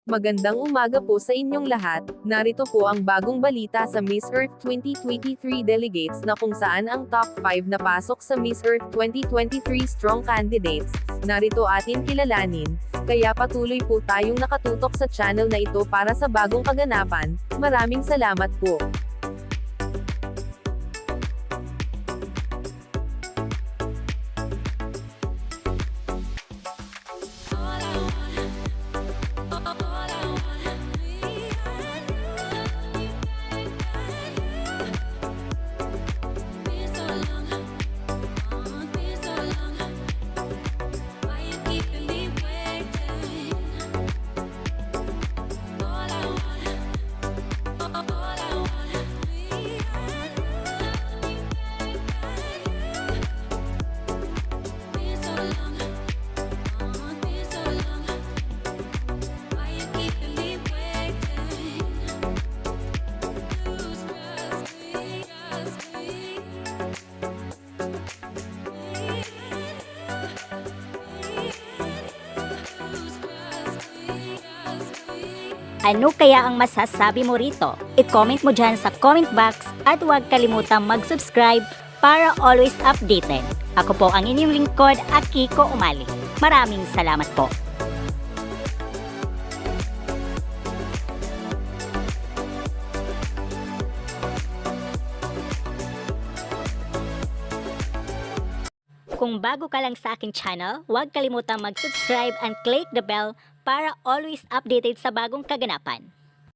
Magandang umaga po sa inyong lahat. Narito po ang bagong balita sa Miss Earth 2023 delegates na kung saan ang top 5 na pasok sa Miss Earth 2023 strong candidates. Narito atin kilalanin. Kaya patuloy po tayong nakatutok sa channel na ito para sa bagong kaganapan. Maraming salamat po. Ano kaya ang masasabi mo rito? I-comment mo dyan sa comment box at huwag kalimutang mag-subscribe para always updated. Ako po ang inyong lingkod, Akiko Umali. Maraming salamat po. Kung bago ka lang sa aking channel, huwag kalimutang mag-subscribe and click the bell para always updated sa bagong kaganapan.